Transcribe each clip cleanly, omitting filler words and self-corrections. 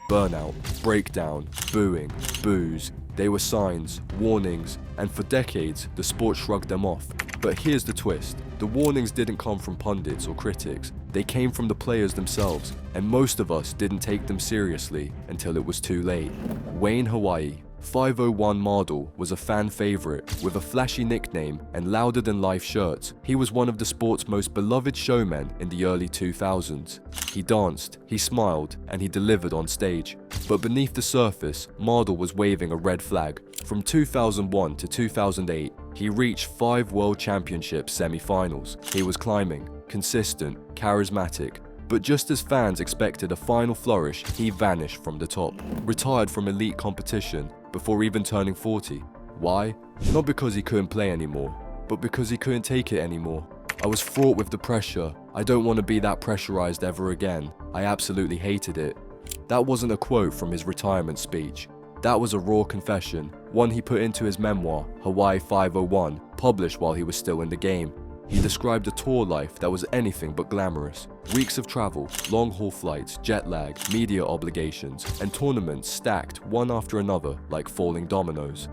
Burnout, breakdown, booing, booze. They were signs, warnings, and for decades, the sport shrugged them off. But here's the twist. The warnings didn't come from pundits or critics. They came from the players themselves, and most of us didn't take them seriously until it was too late. Wayne 501 Mardle was a fan favorite with a flashy nickname and louder-than-life shirts. He was one of the sport's most beloved showmen in the early 2000s. He danced, he smiled, and he delivered on stage. But beneath the surface, Mardle was waving a red flag. From 2001 to 2008, he reached 5 World Championship semi-finals. He was climbing, consistent, charismatic. But just as fans expected a final flourish, he vanished from the top, retired from elite competition before even turning 40. Why? Not because he couldn't play anymore, but because he couldn't take it anymore. I was fraught with the pressure. I don't want to be that pressurized ever again. I absolutely hated it. That wasn't a quote from his retirement speech. That was a raw confession, one he put into his memoir, Hawaii 501, published while he was still in the game. He described a tour life that was anything but glamorous. Weeks of travel, long-haul flights, jet lag, media obligations, and tournaments stacked one after another like falling dominoes.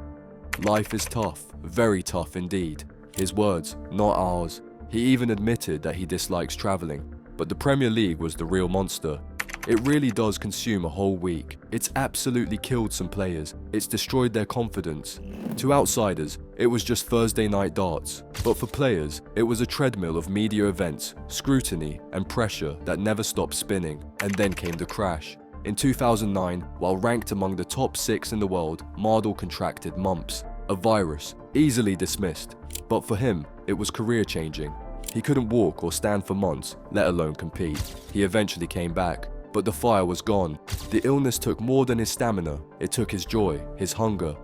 Life is tough, very tough indeed. His words, not ours. He even admitted that he dislikes traveling, but the Premier League was the real monster. It really does consume a whole week. It's absolutely killed some players. It's destroyed their confidence. To outsiders, it was just Thursday night darts. But for players, it was a treadmill of media events, scrutiny, and pressure that never stopped spinning. And then came the crash. In 2009, while ranked among the top 6 in the world, Mardle contracted mumps, a virus, easily dismissed. But for him, it was career-changing. He couldn't walk or stand for months, let alone compete. He eventually came back. But the fire was gone. The illness took more than his stamina. It took his joy, his hunger.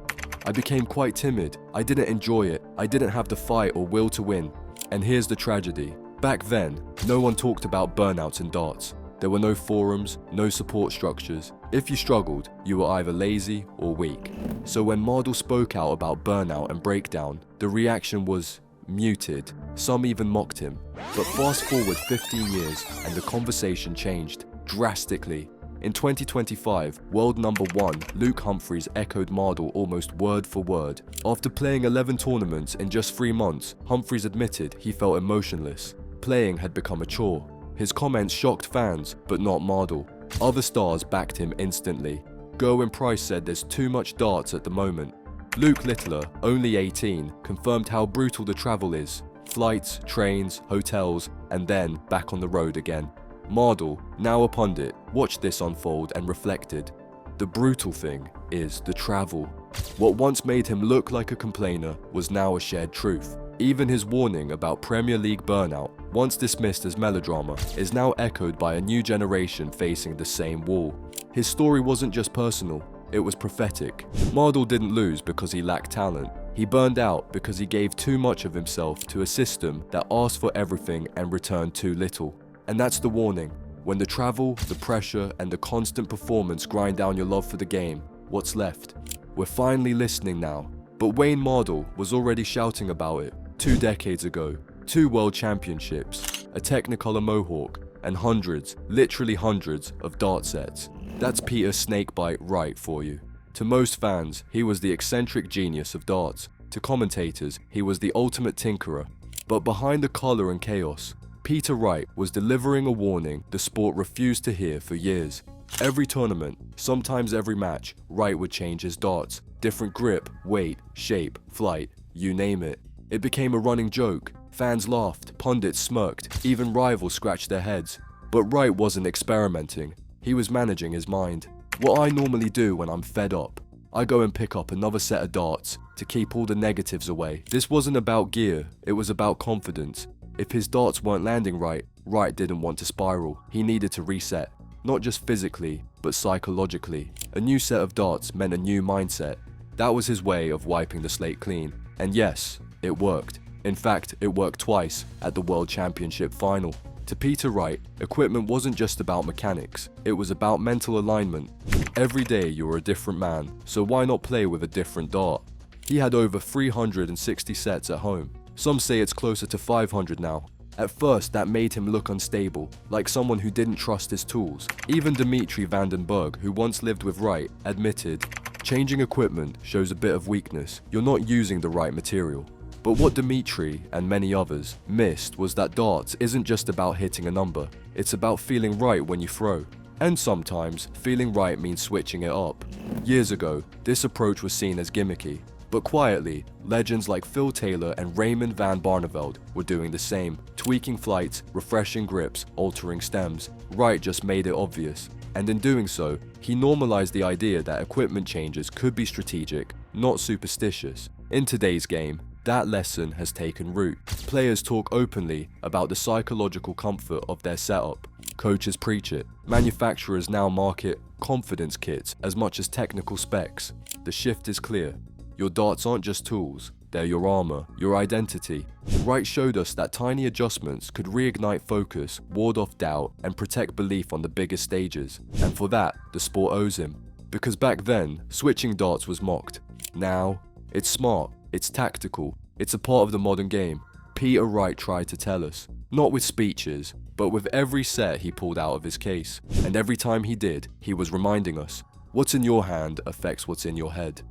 I became quite timid. I didn't enjoy it. I didn't have the fight or will to win. And here's the tragedy. Back then, no one talked about burnouts in darts. There were no forums, no support structures. If you struggled, you were either lazy or weak. So when Mardle spoke out about burnout and breakdown, the reaction was muted. Some even mocked him. But fast forward 15 years and the conversation changed. Drastically. In 2025, world number 1 Luke Humphries echoed Mardle almost word for word. After playing 11 tournaments in just 3 months, Humphries admitted he felt emotionless. Playing had become a chore. His comments shocked fans, but not Mardle. Other stars backed him instantly. Gerwyn Price said there's too much darts at the moment. Luke Littler, only 18, confirmed how brutal the travel is. Flights, trains, hotels, and then back on the road again. Mardle, now a pundit, watched this unfold and reflected. The brutal thing is the travel. What once made him look like a complainer was now a shared truth. Even his warning about Premier League burnout, once dismissed as melodrama, is now echoed by a new generation facing the same wall. His story wasn't just personal, it was prophetic. Mardle didn't lose because he lacked talent. He burned out because he gave too much of himself to a system that asked for everything and returned too little. And that's the warning. When the travel, the pressure, and the constant performance grind down your love for the game, what's left? We're finally listening now. But Wayne Mardle was already shouting about it 2 decades ago. 2 world championships, a Technicolor Mohawk, and hundreds, literally hundreds, of dart sets. That's Peter Snakebite Wright for you. To most fans, he was the eccentric genius of darts. To commentators, he was the ultimate tinkerer. But behind the color and chaos, Peter Wright was delivering a warning the sport refused to hear for years. Every tournament, sometimes every match, Wright would change his darts. Different grip, weight, shape, flight, you name it. It became a running joke. Fans laughed, pundits smirked, even rivals scratched their heads. But Wright wasn't experimenting. He was managing his mind. What I normally do when I'm fed up, I go and pick up another set of darts to keep all the negatives away. This wasn't about gear, it was about confidence. If his darts weren't landing right, Wright didn't want to spiral. He needed to reset, not just physically, but psychologically. A new set of darts meant a new mindset. That was his way of wiping the slate clean. And yes, it worked. In fact, it worked twice at the World Championship final. To Peter Wright, equipment wasn't just about mechanics, it was about mental alignment. Every day you were a different man, so why not play with a different dart? He had over 360 sets at home. Some say it's closer to 500 now. At first, that made him look unstable, like someone who didn't trust his tools. Even Dimitri van den Berg, who once lived with Wright, admitted, "Changing equipment shows a bit of weakness. You're not using the right material." But what Dimitri and many others missed was that darts isn't just about hitting a number, it's about feeling right when you throw. And sometimes, feeling right means switching it up. Years ago, this approach was seen as gimmicky, but quietly, legends like Phil Taylor and Raymond van Barneveld were doing the same, tweaking flights, refreshing grips, altering stems. Wright just made it obvious, and in doing so, he normalized the idea that equipment changes could be strategic, not superstitious. In today's game, that lesson has taken root. Players talk openly about the psychological comfort of their setup. Coaches preach it. Manufacturers now market confidence kits as much as technical specs. The shift is clear. Your darts aren't just tools, they're your armor, your identity. Wright showed us that tiny adjustments could reignite focus, ward off doubt, and protect belief on the biggest stages. And for that, the sport owes him. Because back then, switching darts was mocked. Now, it's smart, it's tactical, it's a part of the modern game. Peter Wright tried to tell us, not with speeches, but with every set he pulled out of his case. And every time he did, he was reminding us, what's in your hand affects what's in your head.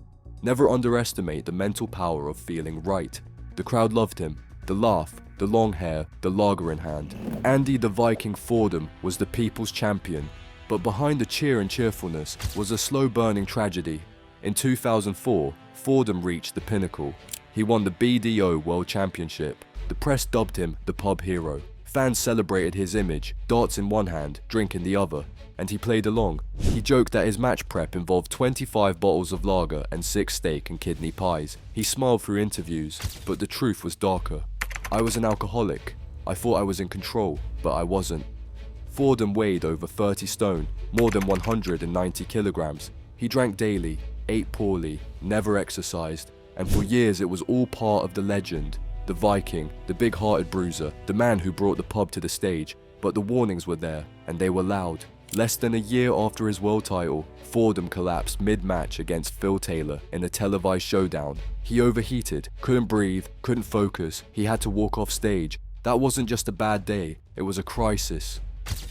Never underestimate the mental power of feeling right. The crowd loved him. The laugh, the long hair, the lager in hand. Andy the Viking Fordham was the people's champion, but behind the cheer and cheerfulness was a slow-burning tragedy. In 2004, Fordham reached the pinnacle. He won the BDO World Championship. The press dubbed him the pub hero. Fans celebrated his image, darts in one hand, drink in the other, and he played along. He joked that his match prep involved 25 bottles of lager and 6 steak and kidney pies. He smiled through interviews, but the truth was darker. "I was an alcoholic. I thought I was in control, but I wasn't." Fordham weighed over 30 stone, more than 190 kilograms. He drank daily, ate poorly, never exercised, and for years it was all part of the legend. The Viking, the big-hearted bruiser, the man who brought the pub to the stage. But the warnings were there, and they were loud. Less than a year after his world title, Fordham collapsed mid-match against Phil Taylor in a televised showdown. He overheated, couldn't breathe, couldn't focus, he had to walk off stage. That wasn't just a bad day, it was a crisis.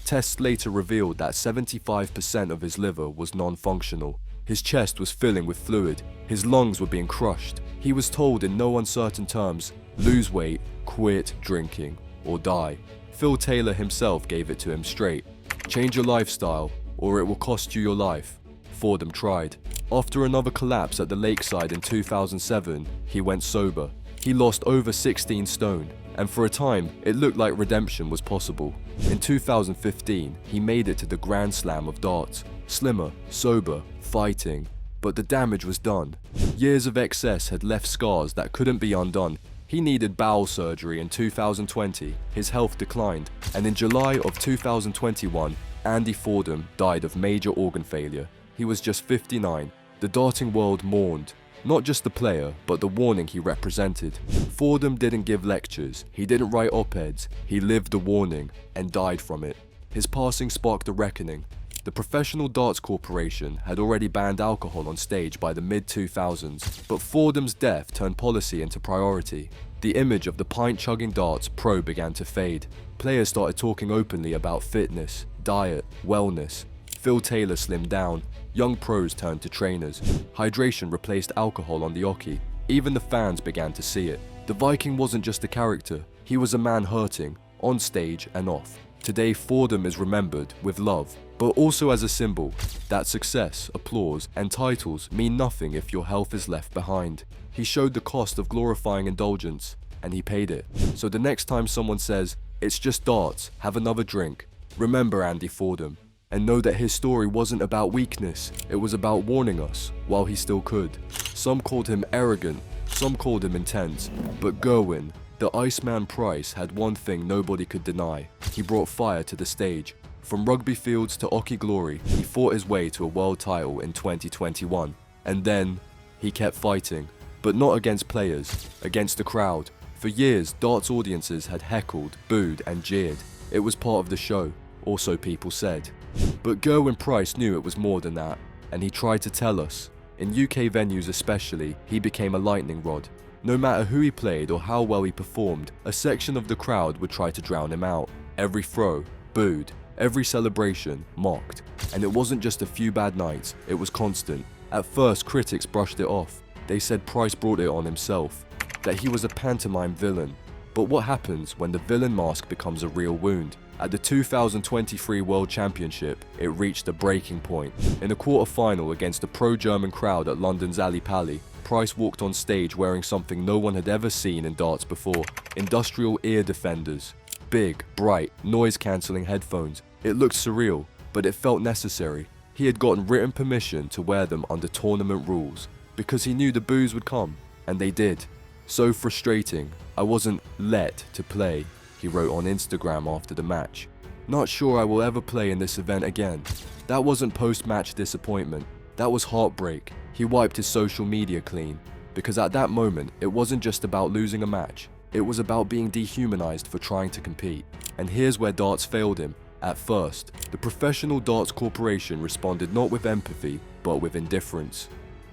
Tests later revealed that 75% of his liver was non-functional. His chest was filling with fluid, his lungs were being crushed. He was told in no uncertain terms, lose weight, quit drinking, or die. Phil Taylor himself gave it to him straight. Change your lifestyle, or it will cost you your life. Fordham tried. After another collapse at the lakeside in 2007, he went sober. He lost over 16 stone, and for a time, it looked like redemption was possible. In 2015, he made it to the Grand Slam of darts. Slimmer, sober, fighting. But the damage was done. Years of excess had left scars that couldn't be undone. He needed bowel surgery in 2020, his health declined, and in July of 2021, Andy Fordham died of major organ failure. He was just 59. The darting world mourned, not just the player, but the warning he represented. Fordham didn't give lectures, he didn't write op-eds, he lived the warning and died from it. His passing sparked a reckoning. The Professional Darts Corporation had already banned alcohol on stage by the mid-2000s, but Fordham's death turned policy into priority. The image of the pint-chugging darts pro began to fade. Players started talking openly about fitness, diet, wellness. Phil Taylor slimmed down. Young pros turned to trainers. Hydration replaced alcohol on the oche. Even the fans began to see it. The Viking wasn't just a character, he was a man hurting, on stage and off. Today, Fordham is remembered with love, but also as a symbol that success, applause, and titles mean nothing if your health is left behind. He showed the cost of glorifying indulgence, and he paid it. So the next time someone says, "It's just darts, have another drink," remember Andy Fordham, and know that his story wasn't about weakness, it was about warning us while he still could. Some called him arrogant, some called him intense, but Gerwyn, the Iceman Price, had one thing nobody could deny. He brought fire to the stage. From rugby fields to Oche glory, he fought his way to a world title in 2021. And then, he kept fighting. But not against players, against the crowd. For years, darts audiences had heckled, booed, and jeered. It was part of the show, or so people said. But Gerwyn Price knew it was more than that, and he tried to tell us. In UK venues especially, he became a lightning rod. No matter who he played or how well he performed, a section of the crowd would try to drown him out. Every throw, booed. Every celebration, mocked. And it wasn't just a few bad nights, it was constant. At first, critics brushed it off. They said Price brought it on himself, that he was a pantomime villain. But what happens when the villain mask becomes a real wound? At the 2023 World Championship, it reached a breaking point. In the quarter-final against a pro-German crowd at London's Ali Pali, Price walked on stage wearing something no one had ever seen in darts before: industrial ear defenders. Big, bright, noise-cancelling headphones. It looked surreal, but it felt necessary. He had gotten written permission to wear them under tournament rules, because he knew the boos would come, and they did. So frustrating, I wasn't let to play, he wrote on Instagram after the match. Not sure I will ever play in this event again. That wasn't post-match disappointment, that was heartbreak. He wiped his social media clean, because at that moment, it wasn't just about losing a match, it was about being dehumanized for trying to compete. And here's where darts failed him. At first, the Professional Darts Corporation responded not with empathy, but with indifference.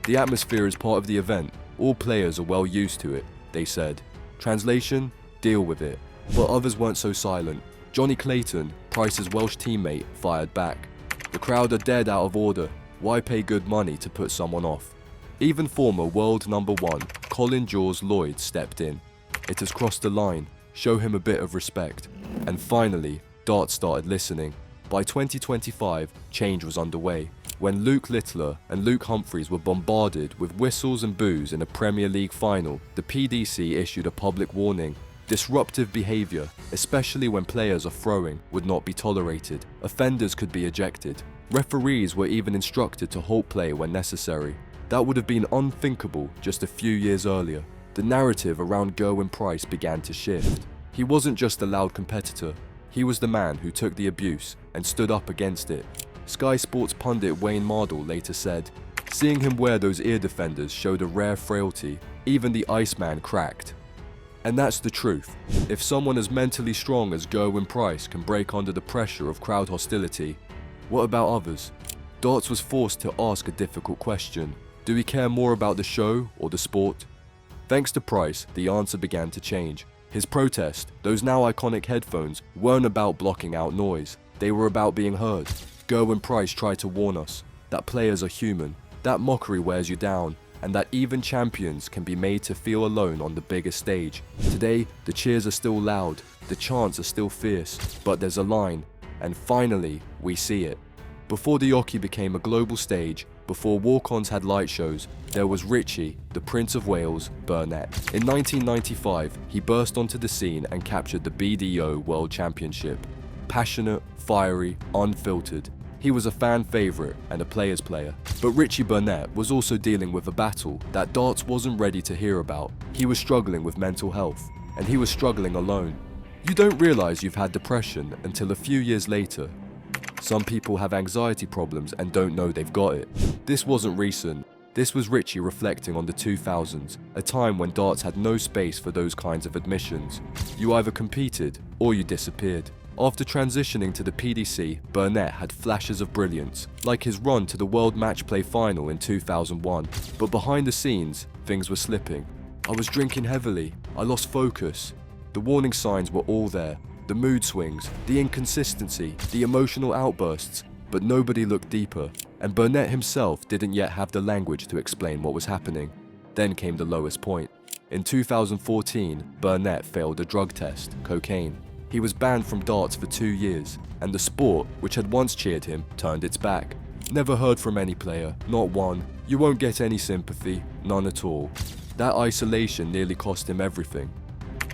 The atmosphere is part of the event, all players are well used to it, they said. Translation, deal with it. But others weren't so silent. Johnny Clayton, Price's Welsh teammate, fired back. The crowd are dead out of order, why pay good money to put someone off? Even former world number 1, Colin Jaws Lloyd stepped in. It has crossed the line, show him a bit of respect. And finally, darts started listening. By 2025, change was underway. When Luke Littler and Luke Humphreys were bombarded with whistles and boos in a Premier League final, the PDC issued a public warning. Disruptive behaviour, especially when players are throwing, would not be tolerated. Offenders could be ejected. Referees were even instructed to halt play when necessary. That would have been unthinkable just a few years earlier. The narrative around Gerwyn Price began to shift. He wasn't just a loud competitor, he was the man who took the abuse and stood up against it. Sky Sports pundit Wayne Mardle later said, "Seeing him wear those ear defenders showed a rare frailty, even the Iceman cracked." And that's the truth. If someone as mentally strong as Gerwyn Price can break under the pressure of crowd hostility, what about others? Darts was forced to ask a difficult question. Do we care more about the show or the sport? Thanks to Price, the answer began to change. His protest, those now iconic headphones, weren't about blocking out noise. They were about being heard. Gerwyn Price tried to warn us that players are human, that mockery wears you down, and that even champions can be made to feel alone on the biggest stage. Today, the cheers are still loud, the chants are still fierce, but there's a line, and finally, we see it. Before the Oki became a global stage, before walk-ons had light shows, there was Richie, the Prince of Wales, Bernett. In 1995, he burst onto the scene and captured the BDO World Championship. Passionate, fiery, unfiltered. He was a fan favourite and a player's player. But Richie Bernett was also dealing with a battle that darts wasn't ready to hear about. He was struggling with mental health, and he was struggling alone. You don't realise you've had depression until a few years later. Some people have anxiety problems and don't know they've got it. This wasn't recent. This was Richie reflecting on the 2000s, a time when darts had no space for those kinds of admissions. You either competed or you disappeared. After transitioning to the PDC, Bernett had flashes of brilliance, like his run to the World Match Play final in 2001. But behind the scenes, things were slipping. I was drinking heavily. I lost focus. The warning signs were all there. The mood swings, the inconsistency, the emotional outbursts, but nobody looked deeper, and Bernett himself didn't yet have the language to explain what was happening. Then came the lowest point. In 2014, Bernett failed a drug test, cocaine. He was banned from darts for 2 years, and the sport, which had once cheered him, turned its back. Never heard from any player, not one. You won't get any sympathy, none at all. That isolation nearly cost him everything.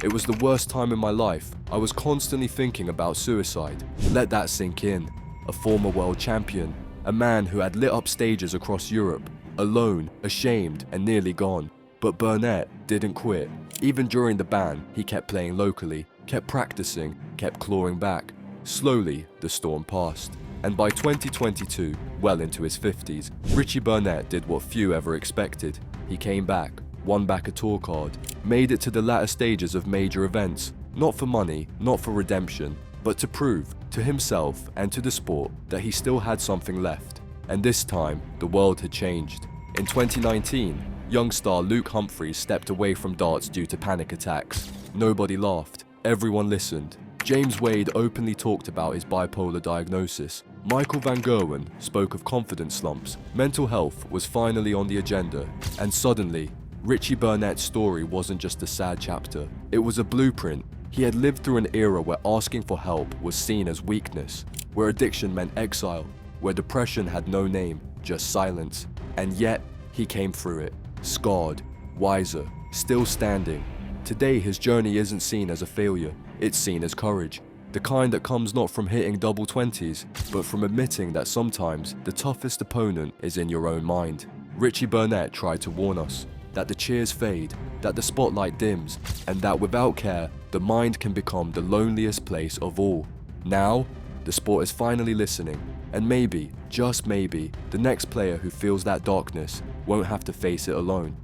It was the worst time in my life. I was constantly thinking about suicide. Let that sink in. A former world champion, a man who had lit up stages across Europe, alone, ashamed, and nearly gone. But Bernett didn't quit. Even during the ban, he kept playing locally, kept practicing, kept clawing back. Slowly, the storm passed. And by 2022, well into his 50s, Richie Bernett did what few ever expected. He came back, won back a tour card, made it to the latter stages of major events, not for money, not for redemption, but to prove to himself and to the sport that he still had something left. And this time, the world had changed. In 2019, Young star Luke Humphreys stepped away from darts due to panic attacks. Nobody laughed. Everyone listened. James Wade openly talked about his bipolar diagnosis. Michael Van Gerwen spoke of confidence slumps. Mental health was finally on the agenda. And suddenly, Richie Bernett's story wasn't just a sad chapter. It was a blueprint. He had lived through an era where asking for help was seen as weakness, where addiction meant exile, where depression had no name, just silence. And yet, he came through it, scarred, wiser, still standing. Today, his journey isn't seen as a failure, it's seen as courage. The kind that comes not from hitting double 20s, but from admitting that sometimes the toughest opponent is in your own mind. Richie Bernett tried to warn us that the cheers fade, that the spotlight dims, and that without care, the mind can become the loneliest place of all. Now, the sport is finally listening, and maybe, just maybe, the next player who feels that darkness won't have to face it alone.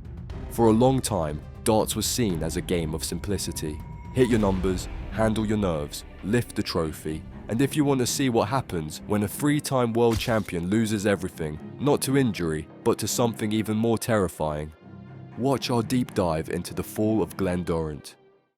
For a long time, darts was seen as a game of simplicity. Hit your numbers, handle your nerves, lift the trophy, and if you want to see what happens when a 3-time world champion loses everything, not to injury, but to something even more terrifying, watch our deep dive into the fall of Glenn Durrant.